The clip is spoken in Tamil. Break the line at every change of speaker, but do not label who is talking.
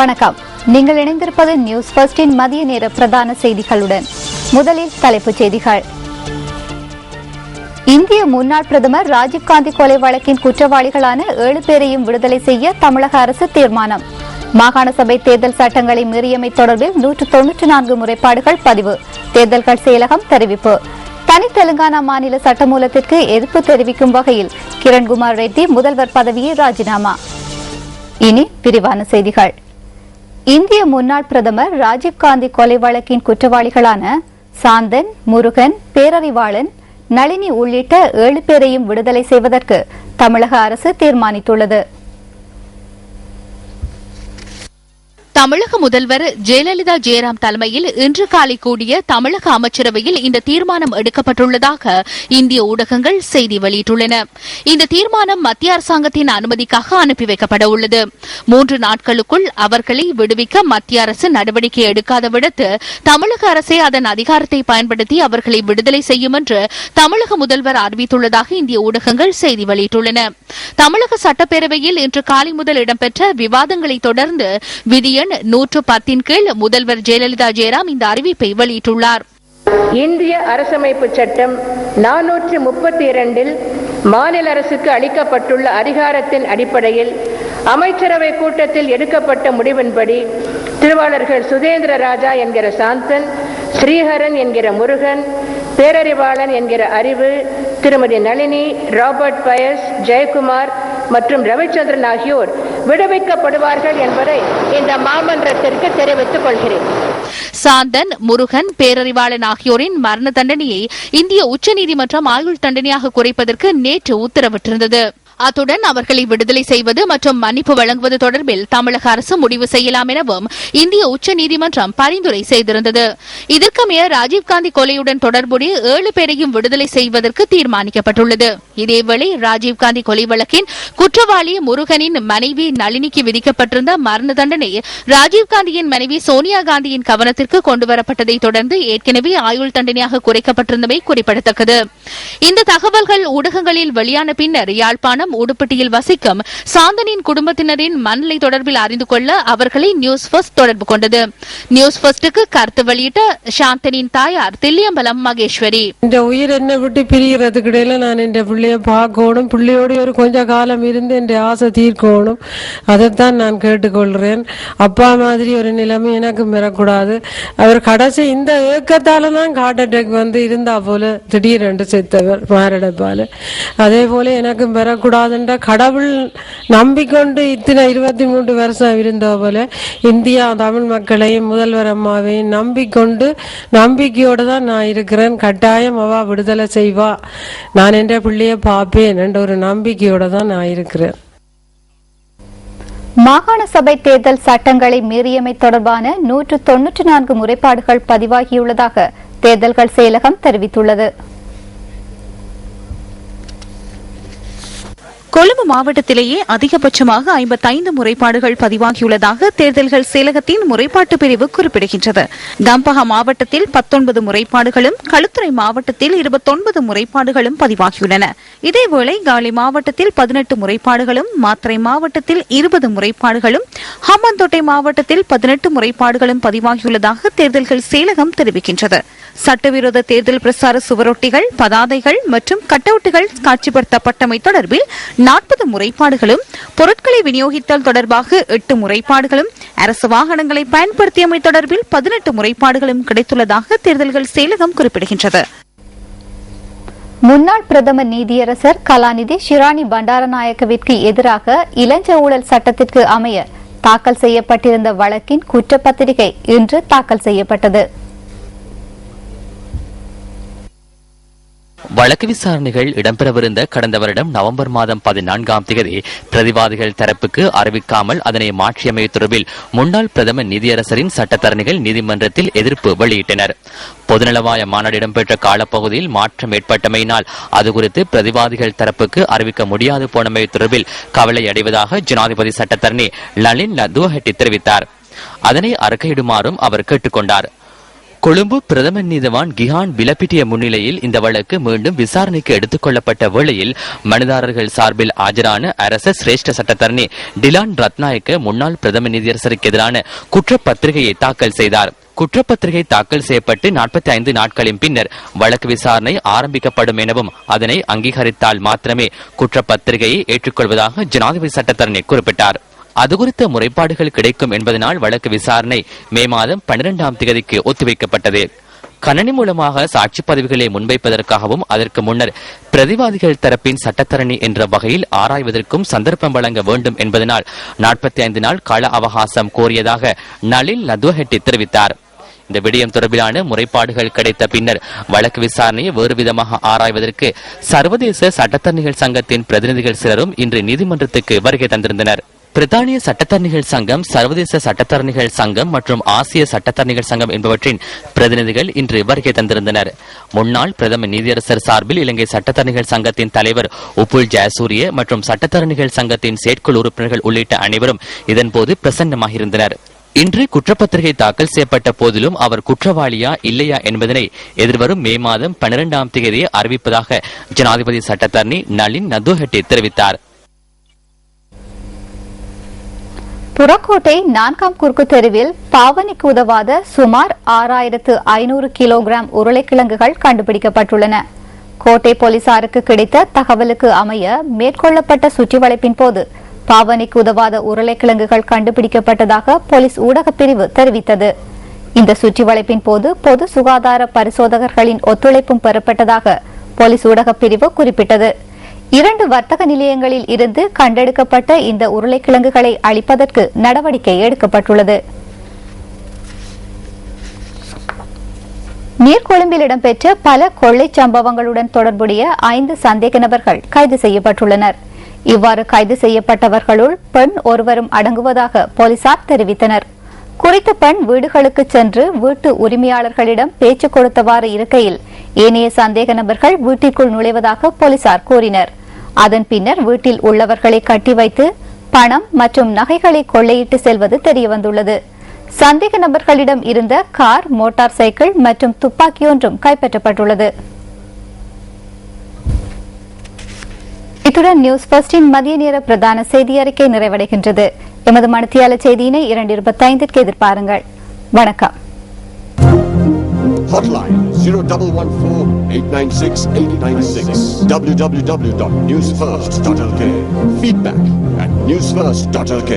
வணக்கம். நீங்கள் இணைந்திருப்பது நியூஸ் ஃபர்ஸ்டின் மதிய நேர பிரதான செய்திகளுடன். முதலில் தலைப்புச் செய்திகள். இந்திய முன்னாள் பிரதமர் ராஜீவ்காந்தி கொலை வழக்கின் குற்றவாளிகளான 7 பேரையும் விடுதலை செய்ய தமிழக அரசு தீர்மானம். மாகாண சபை தேர்தல் சட்டங்களை மீறியமை தொடர்பில் 194 முறைப்பாடுகள் பதிவு. தேர்தல்கள் செயலகம் தெரிவிப்பு. தனி தெலுங்கானா மாநில சட்டமூலத்திற்கு எதிர்ப்பு தெரிவிக்கும் வகையில் கிரண்குமார் ரெட்டி முதல்வர் பதவியை ராஜினாமா. இனி விரிவான செய்திகள். இந்திய முன்னாள் பிரதமர் ராஜீவ்காந்தி கொலை வழக்கின் குற்றவாளிகளான சாந்தன், முருகன், பேரறிவாளன், நளினி உள்ளிட்ட 7 பேரையும் விடுதலை செய்வதற்கு தமிழக அரசு தீர்மானித்துள்ளது.
தமிழக முதல்வர் ஜெயலலிதா ஜெயராம் தலைமையில் இன்று காலை கூடிய தமிழக அமைச்சரவையில் இந்த தீர்மானம் எடுக்கப்பட்டுள்ளதாக இந்திய ஊடகங்கள் செய்தி வெளியிட்டுள்ளன. இந்த தீர்மானம் மத்திய அரசாங்கத்தின் அனுமதிக்காக அனுப்பி வைக்கப்பட உள்ளது. 3 நாட்களுக்குள் அவர்களை விடுவிக்க மத்திய அரசு நடவடிக்கை எடுக்காத விடத்து தமிழக அரசே அதன் அதிகாரத்தை பயன்படுத்தி அவர்களை விடுதலை செய்யும் என்று தமிழக முதல்வர் அறிவித்துள்ளதாக இந்திய ஊடகங்கள் செய்தி வெளியிட்டுள்ளன. தமிழக சட்டப்பேரவையில் இன்று காலை முதல் இடம்பெற்ற விவாதங்களை தொடர்ந்து விதி 110 கீழ் முதல்வர் ஜெயலலிதா ஜெயராம் இந்த அறிவிப்பை வெளியிட்டுள்ளார்.
இந்திய அரசமைப்பு சட்டம் 432 மாநில அரசுக்கு அளிக்கப்பட்டுள்ள அதிகாரத்தின் அடிப்படையில் அமைச்சரவை கூட்டத்தில் எடுக்கப்பட்ட முடிவின்படி திருவாளர்கள் சுதேந்திர ராஜா என்கிற சாந்தன், ஸ்ரீஹரன் என்கிற முருகன், பேரறிவாளன் என்கிற அறிவு, திருமதி நளினி, ராபர்ட் பயஸ், ஜெயக்குமார் மற்றும் ரவிச்சந்திரன் ஆகியோர் விடுவிக்கப்படுவார்கள் என்பதை இந்த மாமன்றத்திற்கு தெரிவித்துக் கொள்கிறேன்.
சாந்தன், முருகன், பேரறிவாளன் ஆகியோரின் மரண தண்டனையை இந்திய உச்சநீதிமன்றம் ஆயுள் தண்டனையாக குறைப்பதற்கு நேற்று உத்தரவிட்டிருந்தது. அத்துடன் அவர்களை விடுதலை செய்வது மற்றும் மன்னிப்பு வழங்குவது தொடர்பில் தமிழக அரசு முடிவு செய்யலாம் எனவும் இந்திய உச்சநீதிமன்றம் பரிந்துரை செய்திருந்தது. இதற்கமைய ராஜீவ்காந்தி கொலையுடன் தொடர்புடைய 7 பேரையும் விடுதலை செய்வதற்கு தீர்மானிக்கப்பட்டுள்ளது. இதேவேளை ராஜீவ்காந்தி கொலை வழக்கின் குற்றவாளி முருகனின் மனைவி நளினிக்கு விதிக்கப்பட்டிருந்த மரண தண்டனை ராஜீவ்காந்தியின் மனைவி சோனியா காந்தியின் கவனத்திற்கு கொண்டுவரப்பட்டதை தொடர்ந்து ஏற்கனவே ஆயுள் தண்டனையாக குறைக்கப்பட்டிருந்தமை குறிப்பிடத்தக்கது. இந்த தகவல்கள் ஊடகங்களில் வெளியான பின்னர் யாழ்ப்பாணம் உடுப்பட்டியில் வசிக்கும் சாந்தனின் குடும்பத்தினரின் மனநிலை தொடர்பில் அறிந்து கொள்ள அவர்களை நியூஸ் ஃபர்ஸ்ட் தொடர்பு கொண்டது. நியூஸ் ஃபர்ஸ்டுக்கு கருத்து வெளியிட்ட சாந்தனின் தாயார் தில்லியம்பலம் மகேஸ்வரி,
இந்த உயிர் என்ன விட்டு பிரிகிறதுக்கு இடையில நான் இந்த பிள்ளைய பார்க்கணும், பிள்ளையோடு ஒரு கொஞ்ச காலம் இருந்து என் ஆசை தீர்க்கணும். அதைத்தான் நான் கேட்டுக்கொள்கிறேன். அப்பா மாதிரி ஒரு நிலைமை எனக்கு பெறக்கூடாது. அவர் கடைசி இந்த ஏக்கத்தால தான் ஹார்ட் அட்டாக் வந்து இருந்தா போல திடீரென்று செத்தவர் மாரடைப்பால. அதே போல எனக்கு பெறக்கூடாதுன்ற கடவுள் நம்பிக்கொண்டு இத்தனை 23 வருஷம் இருந்த போல இந்தியா தமிழ் மக்களையும் முதல்வர் அம்மாவையும் நம்பிக்கொண்டு நம்பிக்கையோடு தான் நான் இருக்கிறேன். கட்டாயம் அவா விடுதலை செய்வா, நான் என்ற பிள்ளைய பார்ப்பேன் என்ற ஒரு நம்பிக்கையோட தான் நான் இருக்கிறேன்.
மாகாண சபை தேர்தல் சட்டங்களை மீறியமை தொடர்பான 194 முறைப்பாடுகள் பதிவாகியுள்ளதாக தேர்தல்கள் செயலகம் தெரிவித்துள்ளது.
கொழும்பு மாவட்டத்திலேயே அதிகபட்சமாக 55 முறைப்பாடுகள் பதிவாகியுள்ளதாக தேர்தல்கள் செயலகத்தின் முறைப்பாட்டு பிரிவு குறிப்பிடுகின்றது. கம்பஹா மாவட்டத்தில் 19 முறைப்பாடுகளும், களுத்துறை மாவட்டத்தில் 29 முறைப்பாடுகளும் பதிவாகியுள்ளன. இதேவேளை காலி மாவட்டத்தில் 18 முறைப்பாடுகளும், மாத்தறை மாவட்டத்தில் 20 முறைப்பாடுகளும், ஹம்பாந்தோட்டை மாவட்டத்தில் 18 முறைப்பாடுகளும் பதிவாகியுள்ளதாக தேர்தல்கள் செயலகம் தெரிவிக்கின்றது. சட்டவிரோத தேர்தல் பிரசார சுவரொட்டிகள், பதாதைகள் மற்றும் கட்டவுட்டுகள் காட்சிப்படுத்தப்பட்டமை தொடர்பில் 40 முறைப்பாடுகளும், பொருட்களை விநியோகித்தல் தொடர்பாக 8 முறைப்பாடுகளும், அரசு வாகனங்களை பயன்படுத்தியமை தொடர்பில் 18 முறைப்பாடுகளும் கிடைத்துள்ளதாக தேர்தல்கள் செயலகம் குறிப்பிடுகின்றது.
முன்னாள் பிரதமர் நீதியரசர் கலாநிதி ஷிராணி பண்டாரநாயக்கவிற்கு எதிராக இளஞ்ச ஊழல் சட்டத்திற்கு அமைய தாக்கல் செய்யப்பட்டிருந்த வழக்கின் குற்றப்பத்திரிகை இன்று தாக்கல் செய்யப்பட்டது.
வழக்கு விசாரணைகள் இடம்பெறவிருந்த கடந்த வருடம் நவம்பர் மாதம் 14ஆம் தேதி பிரதிவாதிகள் தரப்புக்கு அறிவிக்காமல் அதனை மாற்றியமை தொடர்பில் முன்னாள் பிரதமர் நீதியரசரின் சட்டத்தரணிகள் நீதிமன்றத்தில் எதிர்ப்பு வெளியிட்டனர். பொதுநலவாய மாநாடு இடம்பெற்ற காலப்பகுதியில் மாற்றம் ஏற்பட்டமையினால் அது குறித்து பிரதிவாதிகள் தரப்புக்கு அறிவிக்க முடியாது போனமை தொடர்பில் கவலை அடைவதாக ஜனாதிபதி சட்டத்தரணி லலின் லதுவஹெட்டி தெரிவித்தார். அதனை அறிக்கையிடுமாறும் அவர் கேட்டுக்கொண்டார். கொழும்பு பிரதம நீதவான் கிஹான் விலப்பிட்டிய முன்னிலையில் இந்த வழக்கு மீண்டும் விசாரணைக்கு எடுத்துக் கொள்ளப்பட்ட வேளையில் மனுதாரர்கள் சார்பில் ஆஜரான அரச சிரேஷ்ட சட்டத்தரணி டிலான் ரத்நாயக்க முன்னாள் பிரதம நீதியரசருக்கு எதிரான குற்றப்பத்திரிகையை தாக்கல் செய்தார். குற்றப்பத்திரிகை தாக்கல் செய்யப்பட்டு 45 நாட்களின் பின்னர் வழக்கு விசாரணை ஆரம்பிக்கப்படும் எனவும் அதனை அங்கீகரித்தால் மாத்திரமே குற்றப்பத்திரிகையை ஏற்றுக்கொள்வதாக ஜனாதிபதி சட்டத்தரணி குறிப்பிட்டார். அது குறித்த முறைப்பாடுகள் கிடைக்கும் என்பதனால் வழக்கு விசாரணை மே மாதம் 12ஆம் தேதிக்கு ஒத்திவைக்கப்பட்டது. கணனி மூலமாக சாட்சி பதிவுகளை முன்வைப்பதற்காகவும் அதற்கு முன்னர் பிரதிவாதிகள் தரப்பின் சட்டத்தரணி என்ற வகையில் ஆராய்வதற்கும் சந்தர்ப்பம் வழங்க வேண்டும் என்பதனால் 45 நாள் கால அவகாசம் கோரியதாக நளின் லத்வஹெட்டி தெரிவித்தார். இந்த விடயம் தொடர்பிலான முறைப்பாடுகள் கிடைத்த பின்னர் வழக்கு விசாரணையை வேறு விதமாக ஆராய்வதற்கு சர்வதேச சட்டத்தரணிகள் சங்கத்தின் பிரதிநிதிகள் சிலரும் இன்று நீதிமன்றத்துக்கு வருகை தந்திருந்தனர். பிரித்தானிய சட்டத்தரணிகள் சங்கம், சர்வதேச சட்டத்தரணிகள் சங்கம் மற்றும் ஆசிய சட்டத்தரணிகள் சங்கம் என்பவற்றின் பிரதிநிதிகள் இன்று வருகை தந்திருந்தனர். முன்னாள் பிரதம நீதியரசர் சார்பில் இலங்கை சட்டத்தரணிகள் சங்கத்தின் தலைவர் உப்புல் ஜெயசூரிய மற்றும் சட்டத்தரணிகள் சங்கத்தின் செயற்குழு உறுப்பினர்கள் உள்ளிட்ட அனைவரும் இதன்போது பிரசன்னமாகியிருந்தனர். இன்று குற்றப்பத்திரிகை தாக்கல் செய்யப்பட்ட போதிலும் அவர் குற்றவாளியா இல்லையா என்பதனை எதிர்வரும் மே மாதம் 12ஆம் தேதியை அறிவிப்பதாக ஜனாதிபதி சட்டத்தரணி நளின் லத்வஹெட்டி தெரிவித்தார்.
புறக்கோட்டை 4ஆம் குறுக்கு தெருவில் பாவனைக்கு உதவாத சுமார் 6500 கிலோகிராம் உருளைக்கிழங்குகள் கண்டுபிடிக்கப்பட்டுள்ளன. கோட்டை போலீசாருக்கு கிடைத்த தகவலுக்கு அமைய மேற்கொள்ளப்பட்ட சுற்றி வளைப்பின் போது பாவனைக்கு உதவாத உருளைக்கிழங்குகள் கண்டுபிடிக்கப்பட்டதாக போலீஸ் ஊடகப் பிரிவு தெரிவித்தது. இந்த சுற்றி வளைப்பின் போது பொது சுகாதார பரிசோதகர்களின் ஒத்துழைப்பும் பெறப்பட்டதாக போலீஸ் ஊடகப் பிரிவு குறிப்பிட்டது. 2 வர்த்தக நிலையங்களில் இருந்து கண்டெடுக்கப்பட்ட இந்த உருளைக்கிழங்குகளை அழிப்பதற்கு நடவடிக்கை எடுக்கப்பட்டுள்ளது. நீர்கொழும்பில் இடம்பெற்ற பல கொள்ளை சம்பவங்களுடன் தொடர்புடைய 5 சந்தேக நபர்கள் கைது செய்யப்பட்டுள்ளனர். இவ்வாறு கைது செய்யப்பட்டவர்களுள் பெண் ஒருவரும் அடங்குவதாக போலீசார் தெரிவித்தனர். குறித்த பெண் வீடுகளுக்கு சென்று வீட்டு உரிமையாளர்களிடம் பேச்சு கொடுத்தவாறு இருக்கையில் ஏனைய சந்தேக நபர்கள் வீட்டிற்குள் நுழைவதாக போலீசார் கூறினர். அதன் பின்னர் வீட்டில் உள்ளவர்களை கட்டி வைத்து பணம் மற்றும் நகைகளை கொள்ளையிட்டு செல்வது தெரியவந்துள்ளது. சந்தேக நபர்களிடம் இருந்த கார், மோட்டார் சைக்கிள் மற்றும் துப்பாக்கி ஒன்றும் கைப்பற்றப்பட்டுள்ளது. இத்துடன் நியூஸ் ஃபர்ஸ்டின் மதிய நேர பிரதான செய்தி அறிக்கை நிறைவடைகின்றது. எமது மணித்தியால செய்தியினை 2:25 எதிர்பாருங்கள். வணக்கம்.
Hotline 0114-896-896 www.newsfirst.lk. Feedback at newsfirst.lk.